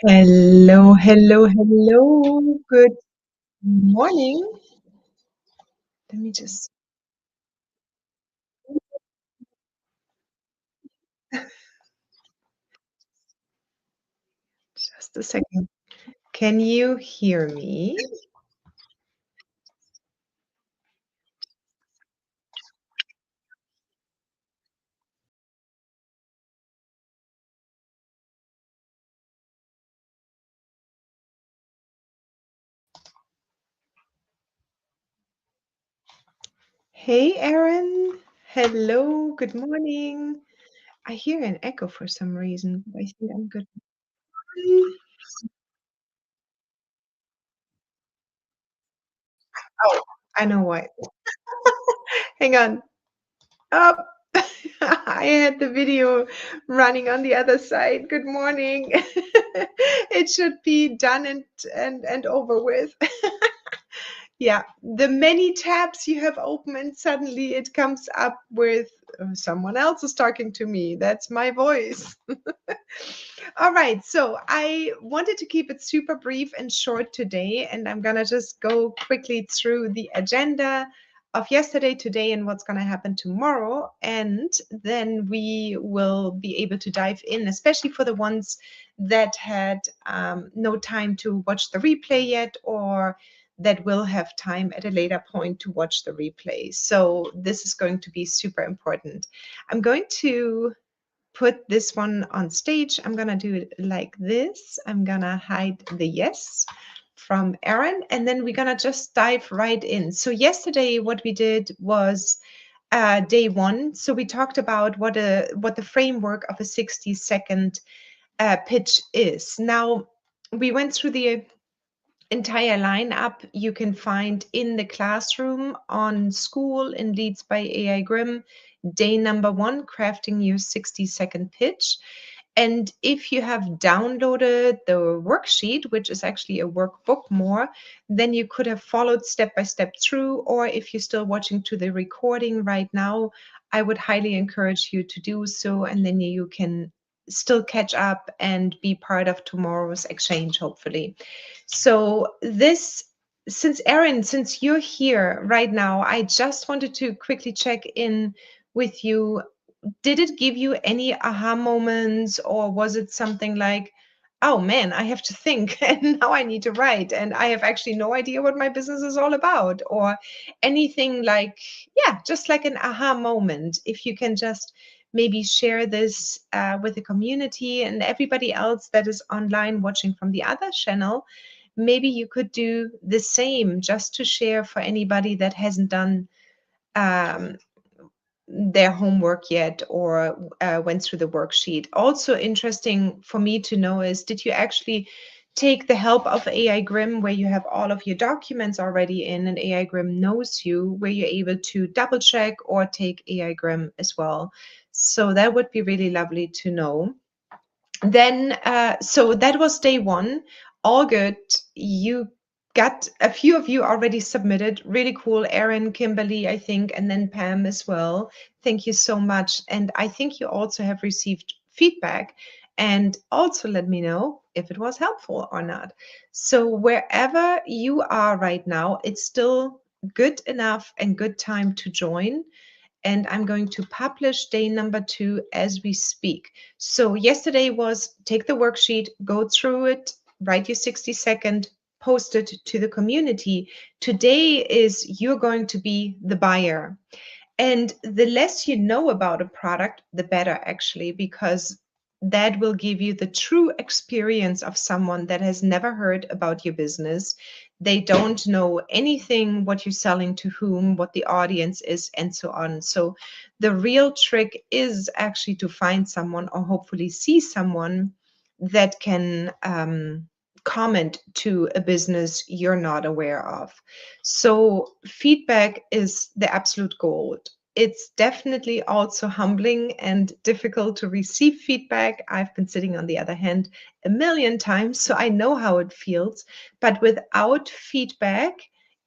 Hello, hello, hello. Good morning. Let me just a second. Can you hear me? Hey, Aaron. Hello, good morning. I hear an echo for some reason, but I think I'm good. Oh, I know why. Hang on. Up. I had the video running on the other side. Good morning. It should be done and over with. Yeah, the many tabs you have open and suddenly it comes up with someone else is talking to me. That's my voice. All right, so I wanted to keep it super brief and short today, and I'm gonna just go quickly through the agenda of yesterday, today, and what's gonna happen tomorrow. And then we will be able to dive in, especially for the ones that had no time to watch the replay yet or that will have time at a later point to watch the replay. So this is going to be super important. I'm going to put this one on stage. I'm gonna do it like this. I'm gonna hide the yes from Aaron, and then we're gonna just dive right in. So yesterday, what we did was day one. So we talked about what the framework of a 60-second pitch is. Now we went through the entire lineup you can find in the classroom on School in Leads by AI Grimm. Day number one, crafting your 60-second pitch. And if you have downloaded the worksheet, which is actually a workbook more, then you could have followed step by step through. Or if you're still watching to the recording right now, I would highly encourage you to do so. And then you can still catch up and be part of tomorrow's exchange, hopefully. So this, since Erin, since you're here right now, I just wanted to quickly check in with you. Did it give you any aha moments, or was it something like, oh man, I have to think and now I need to write and I have actually no idea what my business is all about, or anything like, yeah, just like an aha moment? If you can just maybe share this with the community and everybody else that is online watching from the other channel, maybe you could do the same just to share for anybody that hasn't done um, their homework yet or went through the worksheet. Also interesting for me to know is, did you actually take the help of AI Grim, where you have all of your documents already in and AI Grim knows you, were you able to double check or take AI Grim as well? So that would be really lovely to know. Then, so that was day one. All good. You got a few of you already submitted. Really cool. Erin, Kimberly, I think, and then Pam as well. Thank you so much. And I think you also have received feedback. And also let me know if it was helpful or not. So wherever you are right now, it's still good enough and good time to join, and I'm going to publish day number two as we speak. So yesterday was take the worksheet, go through it, write your 60-second, post it to the community. Today is you're going to be the buyer. And the less you know about a product, the better, actually, because that will give you the true experience of someone that has never heard about your business. They don't know anything, what you're selling to whom, what the audience is, and so on. So the real trick is actually to find someone, or hopefully see someone, that can comment to a business you're not aware of. So feedback is the absolute gold. It's definitely also humbling and difficult to receive feedback. I've been sitting on the other hand a million times, so I know how it feels. But without feedback,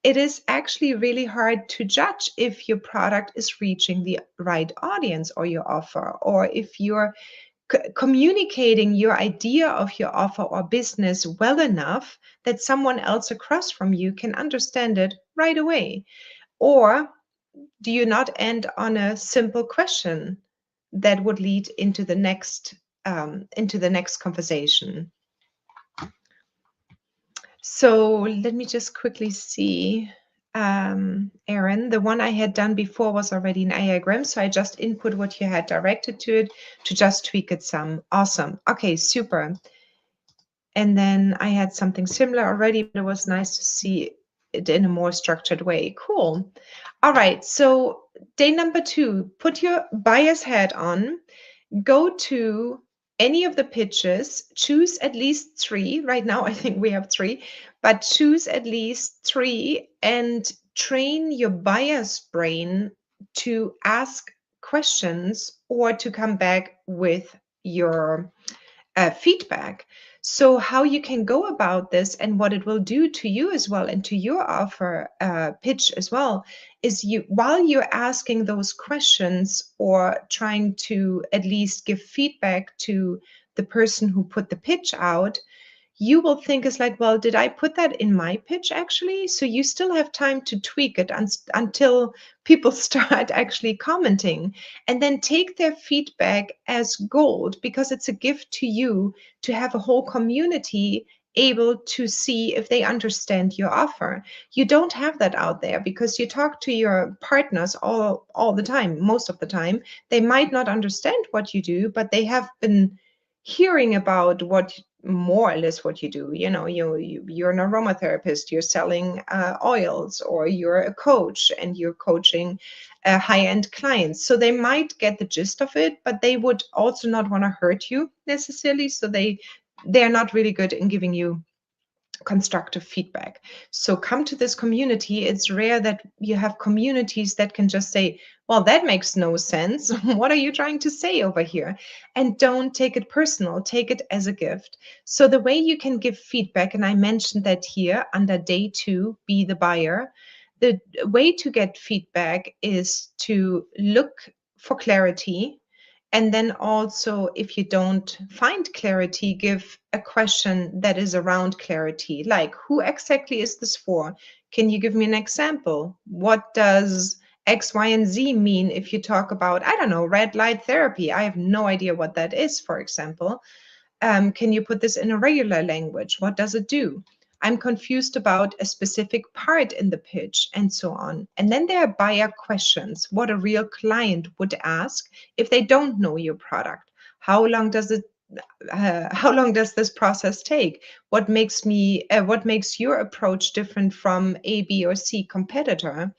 it is actually really hard to judge if your product is reaching the right audience, or your offer, or if you're communicating your idea of your offer or business well enough that someone else across from you can understand it right away? Or do you not end on a simple question that would lead into the next conversation? So let me just quickly see. Aaron, the one I had done before was already an diagram, so I just input what you had directed to it to just tweak it some. Awesome. Okay, super. And then I had something similar already, but it was nice to see it in a more structured way. Cool. All right, so day number 2, put your buyer's hat on, go to any of the pitches, choose at least 3. Right now, I think we have 3, but choose at least 3 and train your buyer's brain to ask questions or to come back with your feedback. So how you can go about this and what it will do to you as well and to your offer pitch as well is you, while you're asking those questions or trying to at least give feedback to the person who put the pitch out, you will think is like, well, did I put that in my pitch actually? So you still have time to tweak it until people start actually commenting, and then take their feedback as gold, because it's a gift to you to have a whole community able to see if they understand your offer. You don't have that out there because you talk to your partners all the time. Most of the time they might not understand what you do, but they have been hearing about what more or less what you do. You know, you're an aromatherapist, you're selling oils, or you're a coach and you're coaching high-end clients. So they might get the gist of it, but they would also not want to hurt you necessarily. So they're not really good in giving you constructive feedback. So come to this community. It's rare that you have communities that can just say, well, that makes no sense. What are you trying to say over here? And don't take it personal, take it as a gift. So the way you can give feedback, and I mentioned that here under day 2, be the buyer. The way to get feedback is to look for clarity. And then also, if you don't find clarity, give a question that is around clarity, like, who exactly is this for? Can you give me an example? What does X, Y, and Z mean if you talk about, I don't know, red light therapy? I have no idea what that is, for example. Can you put this in a regular language? What does it do? I'm confused about a specific part in the pitch, and so on. And then there are buyer questions, what a real client would ask if they don't know your product. How long does this process take? What makes your approach different from A, B, or C competitor?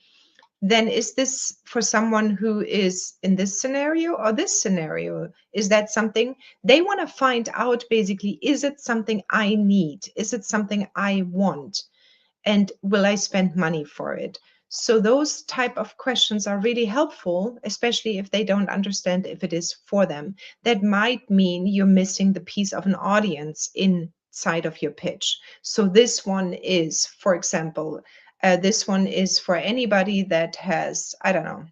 Then is this for someone who is in this scenario or this scenario? Is that something they want to find out? Basically, is it something I need? Is it something I want? And will I spend money for it? So those type of questions are really helpful, especially if they don't understand if it is for them. That might mean you're missing the piece of an audience inside of your pitch. So this one is, for example, this one is for anybody that has, I don't know,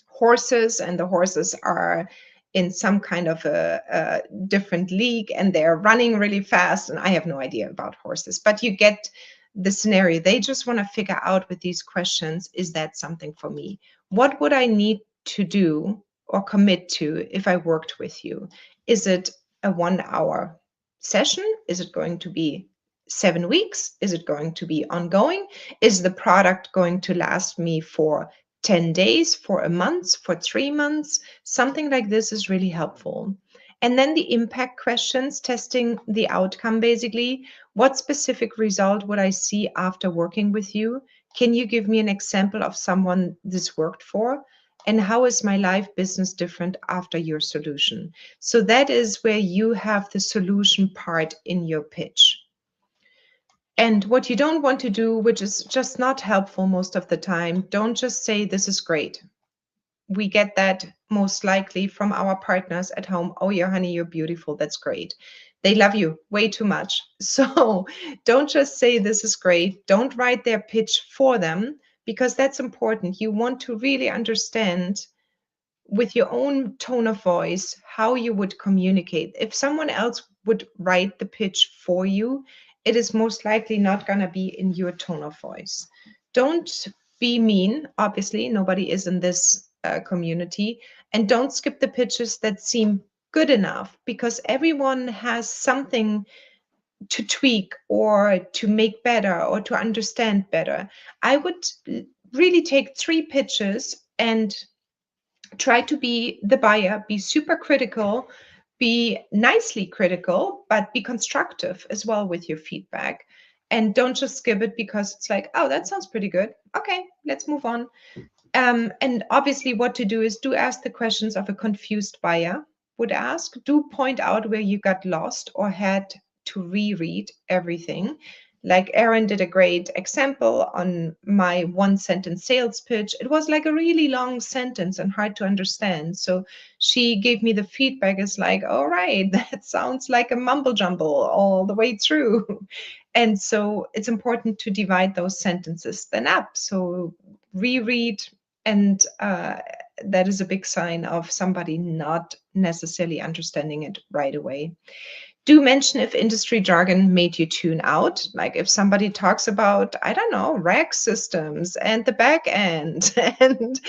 horses, and the horses are in some kind of a different league and they're running really fast. And I have no idea about horses, but you get the scenario. They just want to figure out with these questions, is that something for me? What would I need to do or commit to if I worked with you? Is it a 1-hour session? Is it going to be 7 weeks? Is it going to be ongoing? Is the product going to last me for 10 days, for a month, for 3 months? Something like this is really helpful. And then the impact questions, testing the outcome basically. What specific result would I see after working with you? Can you give me an example of someone this worked for? And how is my life business different after your solution? So that is where you have the solution part in your pitch. And what you don't want to do, which is just not helpful most of the time, don't just say, this is great. We get that most likely from our partners at home. Oh, yeah, honey, you're beautiful. That's great. They love you way too much. So don't just say, this is great. Don't write their pitch for them, because that's important. You want to really understand with your own tone of voice how you would communicate. If someone else would write the pitch for you, it is most likely not going to be in your tone of voice. Don't be mean. Obviously, nobody is in this community. And don't skip the pitches that seem good enough, because everyone has something to tweak or to make better or to understand better. I would really take 3 pitches and try to be the buyer, be super critical, be nicely critical, but be constructive as well with your feedback. And don't just skip it because it's like, oh, that sounds pretty good. Okay, let's move on. And obviously, what to do is do ask the questions of a confused buyer would ask. Do point out where you got lost or had to reread everything. Like Erin did a great example on my 1-sentence sales pitch. It was like a really long sentence and hard to understand. So she gave me the feedback as like, all right, that sounds like a mumble jumble all the way through. And so it's important to divide those sentences then up. So reread, and that is a big sign of somebody not necessarily understanding it right away. Do mention if industry jargon made you tune out. Like if somebody talks about, I don't know, rack systems and the back end, and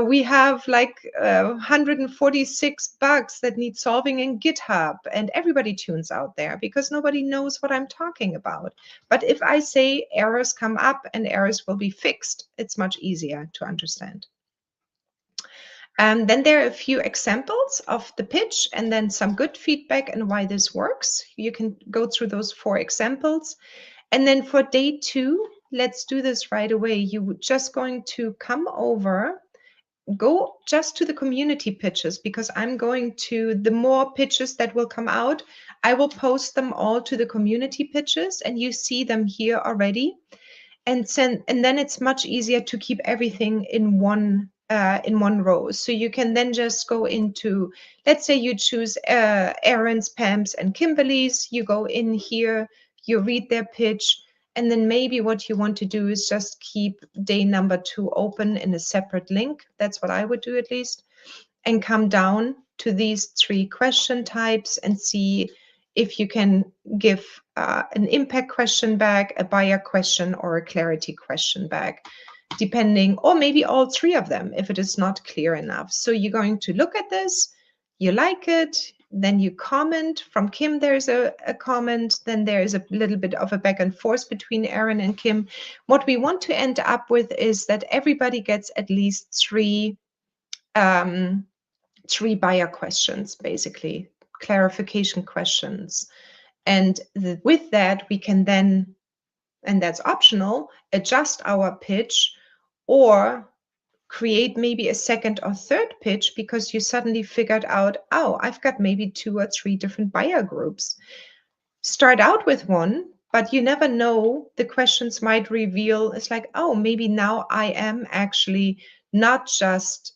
we have like 146 bugs that need solving in GitHub, and everybody tunes out there because nobody knows what I'm talking about. But if I say errors come up and errors will be fixed, it's much easier to understand. Then there are a few examples of the pitch and then some good feedback and why this works. You can go through those 4 examples. And then for day 2, let's do this right away. You're just going to come over, go just to the community pitches, because I'm going to, the more pitches that will come out, I will post them all to the community pitches and you see them here already. And then it's much easier to keep everything in one row. So you can then just go into, let's say you choose Aaron's, Pam's, and Kimberly's. You go in here, you read their pitch, and then maybe what you want to do is just keep day number 2 open in a separate link. That's what I would do at least, and come down to these 3 question types and see if you can give an impact question back, a buyer question, or a clarity question back, depending, or maybe all 3 of them if it is not clear enough. So you're going to look at this, you like it, then you comment. From Kim, there's a comment, then there is a little bit of a back and forth between Aaron and Kim. What we want to end up with is that everybody gets at least 3 buyer questions, basically clarification questions. And with that, we can then, and that's optional, adjust our pitch or create maybe a second or third pitch because you suddenly figured out, oh, I've got maybe 2 or 3 different buyer groups. Start out with one, but you never know. The questions might reveal, it's like, oh, maybe now I am actually not just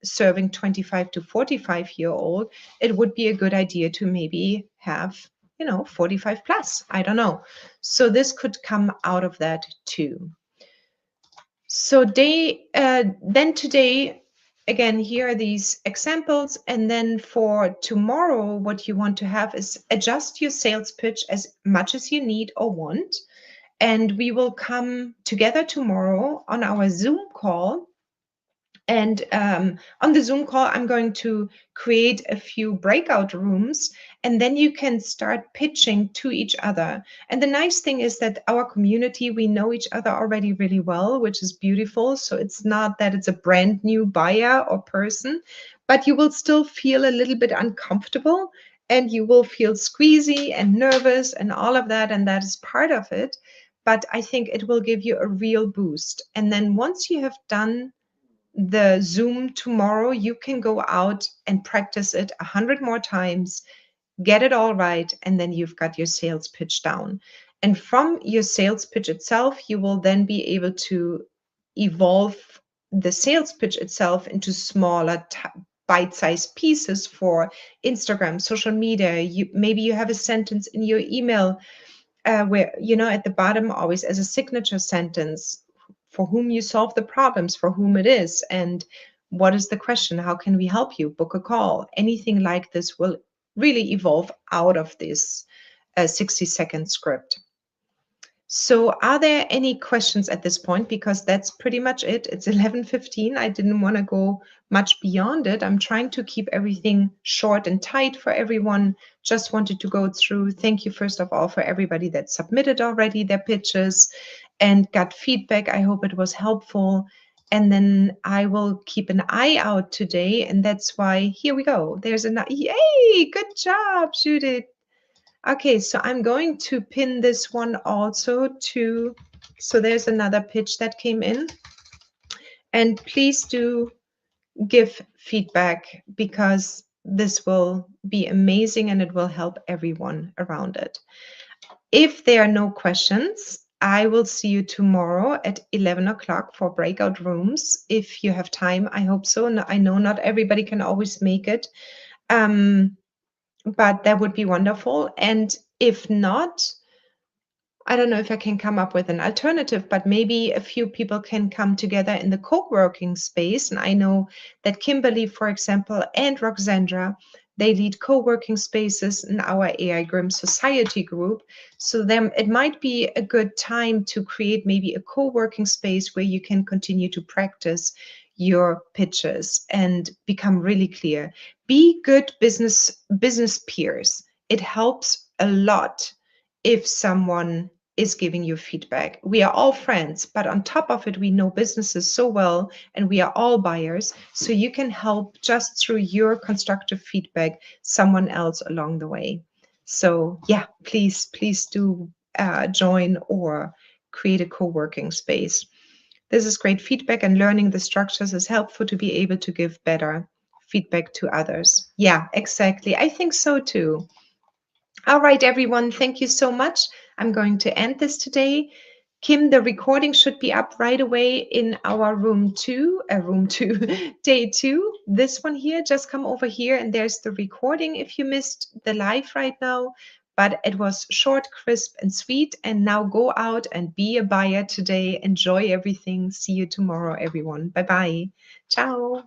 serving 25 to 45-year-old. It would be a good idea to maybe have, 45 plus. I don't know. So this could come out of that too. So then today, again, here are these examples. And then for tomorrow, what you want to have is adjust your sales pitch as much as you need or want. And we will come together tomorrow on our Zoom call. And on the Zoom call, I'm going to create a few breakout rooms, and then you can start pitching to each other. And the nice thing is that our community, we know each other already really well, which is beautiful. So it's not that it's a brand new buyer or person, but you will still feel a little bit uncomfortable and you will feel squeezy and nervous and all of that. And that is part of it. But I think it will give you a real boost. And then once you have done the Zoom tomorrow, you can go out and practice it 100 more times, get it all right, and then you've got your sales pitch down. And from your sales pitch itself, you will then be able to evolve the sales pitch itself into smaller bite-sized pieces for Instagram, social media. Maybe you have a sentence in your email where, at the bottom, always as a signature sentence, for whom you solve the problems, for whom it is, and What is the question? How can we help you? Book a call. Anything like this will really evolve out of this 60-second script. So are there any questions at this point? Because that's pretty much it. It's 11:15. I didn't want to go much beyond it. I'm trying to keep everything short and tight for everyone. Just wanted to go through. Thank you, first of all, for everybody that submitted already their pitches and got feedback. I hope it was helpful. And then I will keep an eye out today. And that's why, here we go. There's a, yay, good job, Judith. Okay, so I'm going to pin this one also to, so there's another pitch that came in. And please do give feedback because this will be amazing and it will help everyone around it. If there are no questions, I will see you tomorrow at 11 o'clock for breakout rooms. If you have time, I hope so. I know not everybody can always make it. But that would be wonderful. And if not, I don't know if I can come up with an alternative, but maybe a few people can come together in the co-working space. And I know that Kimberly, for example, and Roxandra, they lead co-working spaces in our AI Grim Society group. So then it might be a good time to create maybe a co-working space where you can continue to practice your pitches and become really clear. Be good business peers. It helps a lot if someone is giving you feedback. We are all friends, but on top of it, we know businesses so well and we are all buyers. So you can help just through your constructive feedback someone else along the way. So yeah, please do join or create a co-working space. This is great feedback, and learning the structures is helpful to be able to give better feedback to others. Yeah, exactly. I think so too. All right, everyone, thank you so much. I'm going to end this today. Kim, the recording should be up right away in our room two, day two. This one here, just come over here and there's the recording if you missed the live right now. But it was short, crisp, and sweet. And now go out and be a buyer today. Enjoy everything. See you tomorrow, everyone. Bye-bye. Ciao.